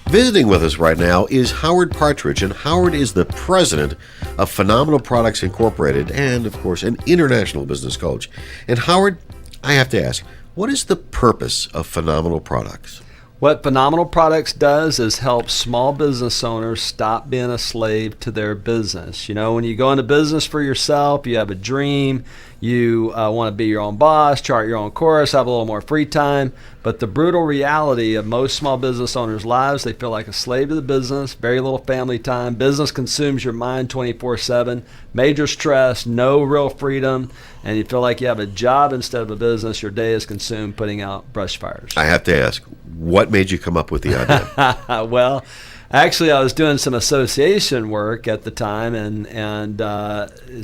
Visiting with us right now is Howard Partridge, and Howard is the president of Phenomenal Products Incorporated and, of course, an international business coach. And Howard, I have to ask, what is the purpose of Phenomenal Products? What Phenomenal Products does is help small business owners stop being a slave to their business. You know, when you go into business for yourself, you have a dream, you want to be your own boss, chart your own course, have a little more free time. But the brutal reality of most small business owners' lives, they feel like a slave to the business, very little family time. Business consumes your mind 24/7, major stress, no real freedom, and you feel like you have a job instead of a business. Your day is consumed putting out brush fires. I have to ask, what made you come up with the idea? Well, actually, I was doing some association work at the time, and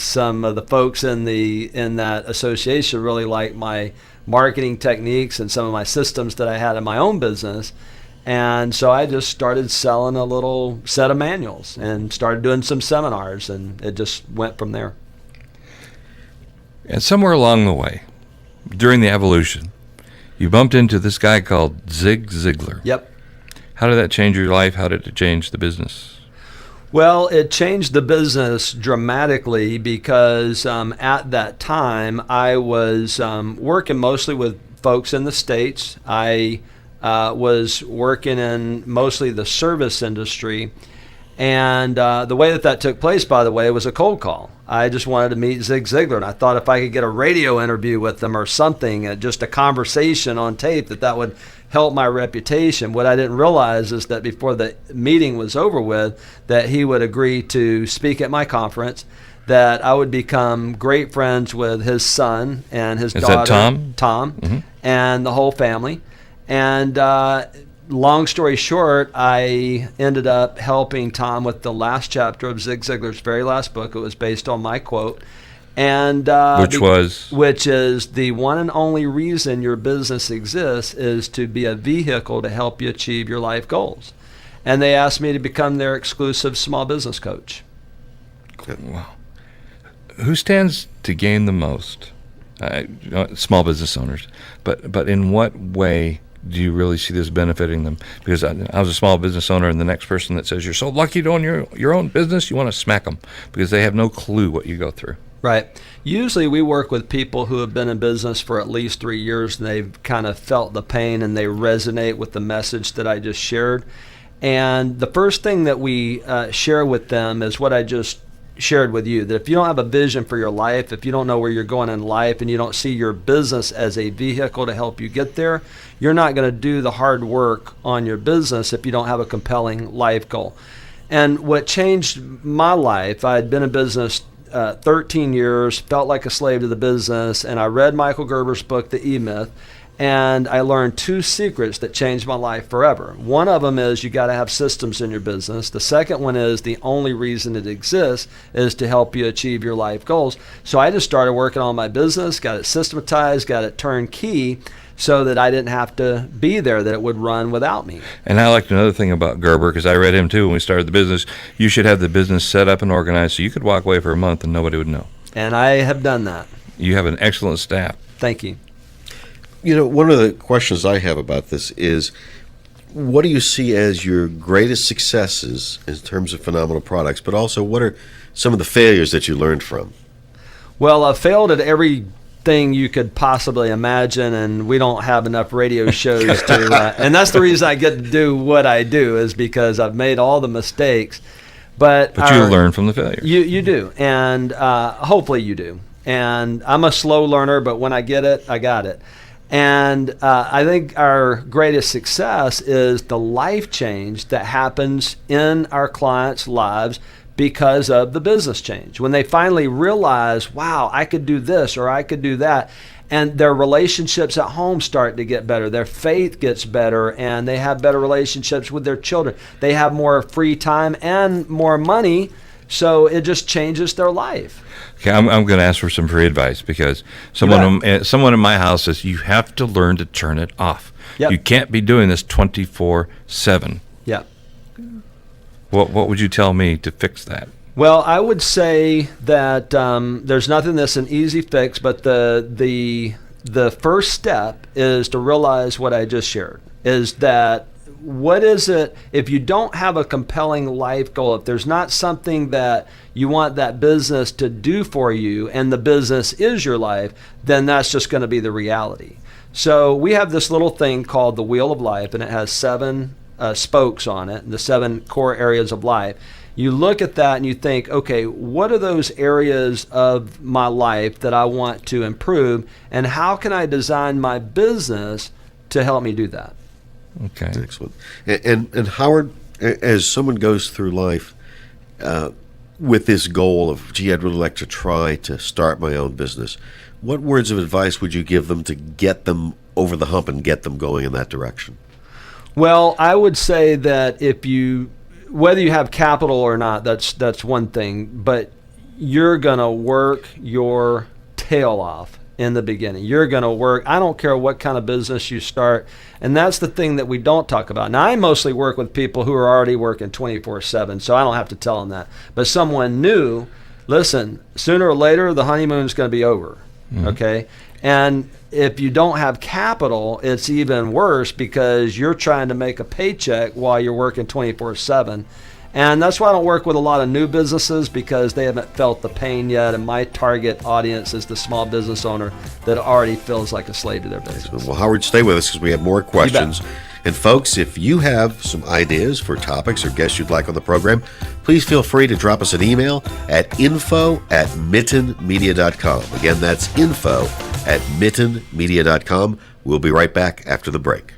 some of the folks in that association really liked my marketing techniques and some of my systems that I had in my own business. And so I just started selling a little set of manuals and started doing some seminars, and it just went from there. And somewhere along the way, during the evolution, you bumped into this guy called Zig Ziglar. Yep. How did that change your life? How did it change the business? Well, it changed the business dramatically because at that time I was working mostly with folks in the States. I was working in mostly the service industry. And the way that took place, by the way, was a cold call. I just wanted to meet Zig Ziglar, and I thought if I could get a radio interview with him or something, just a conversation on tape, that would help my reputation. What I didn't realize is that before the meeting was over with, that he would agree to speak at my conference, that I would become great friends with his son and his daughter. Is that Tom? Tom, Mm-hmm. and the whole family. And long story short, I ended up helping Tom with the last chapter of Zig Ziglar's very last book. It was based on my quote. And which is the one and only reason your business exists is to be a vehicle to help you achieve your life goals. And they asked me to become their exclusive small business coach. Wow. Who stands to gain the most? Small business owners. But in what way do you really see this benefiting them? Because I was a small business owner, and the next person that says you're so lucky to own your own business, you want to smack them because they have no clue what you go through. Right. Usually we work with people who have been in business for at least 3 years, and they've kind of felt the pain and they resonate with the message that I just shared. And the first thing that we share with them is what I just shared with you, that if you don't have a vision for your life, if you don't know where you're going in life, and you don't see your business as a vehicle to help you get there, you're not going to do the hard work on your business if you don't have a compelling life goal. And what changed my life, I had been in business 13 years, felt like a slave to the business, and I read Michael Gerber's book, The E-Myth, and I learned 2 secrets that changed my life forever. One of them is you got to have systems in your business. The second one is the only reason it exists is to help you achieve your life goals. So I just started working on my business, got it systematized, got it turnkey, so that I didn't have to be there, that it would run without me. And I liked another thing about Gerber, because I read him too when we started the business. You should have the business set up and organized so you could walk away for a month and nobody would know. And I have done that. You have an excellent staff. Thank you. You know, one of the questions I have about this is, what do you see as your greatest successes in terms of Phenomenal Products, but also what are some of the failures that you learned from? Well, I failed at everything you could possibly imagine, and we don't have enough radio shows to, and that's the reason I get to do what I do, is because I've made all the mistakes. But you learn from the failure. You do, and hopefully you do. And I'm a slow learner, but when I get it, I got it. And I think our greatest success is the life change that happens in our clients' lives because of the business change. When they finally realize, wow, I could do this or I could do that, and their relationships at home start to get better, their faith gets better, and they have better relationships with their children. They have more free time and more money, so it just changes their life. Okay, I'm going to ask for some free advice, because someone in my house says you have to learn to turn it off. Yep. You can't be doing this 24/7. Yeah. What would you tell me to fix that? Well, I would say that there's nothing that's an easy fix, but the first step is to realize what I just shared, is that what is it, if you don't have a compelling life goal, if there's not something that you want that business to do for you and the business is your life, then that's just going to be the reality. So we have this little thing called the Wheel of Life, and it has 7 spokes on it, the 7 core areas of life. You look at that and you think, okay, what are those areas of my life that I want to improve, and how can I design my business to help me do that? Okay. Excellent. And Howard, as someone goes through life with this goal of, gee, I'd really like to try to start my own business, what words of advice would you give them to get them over the hump and get them going in that direction? Well, I would say that whether you have capital or not, that's one thing, but you're going to work your tail off in the beginning. You're going to work, I don't care what kind of business you start, and that's the thing that we don't talk about. Now, I mostly work with people who are already working 24/7, so I don't have to tell them that. But someone new, listen, sooner or later, the honeymoon's going to be over, okay? And if you don't have capital, it's even worse because you're trying to make a paycheck while you're working 24/7. And that's why I don't work with a lot of new businesses, because they haven't felt the pain yet. And my target audience is the small business owner that already feels like a slave to their business. Well, Howard, stay with us because we have more questions. And folks, if you have some ideas for topics or guests you'd like on the program, please feel free to drop us an email at info@mittenmedia.com. Again, that's info@mittenmedia.com. We'll be right back after the break.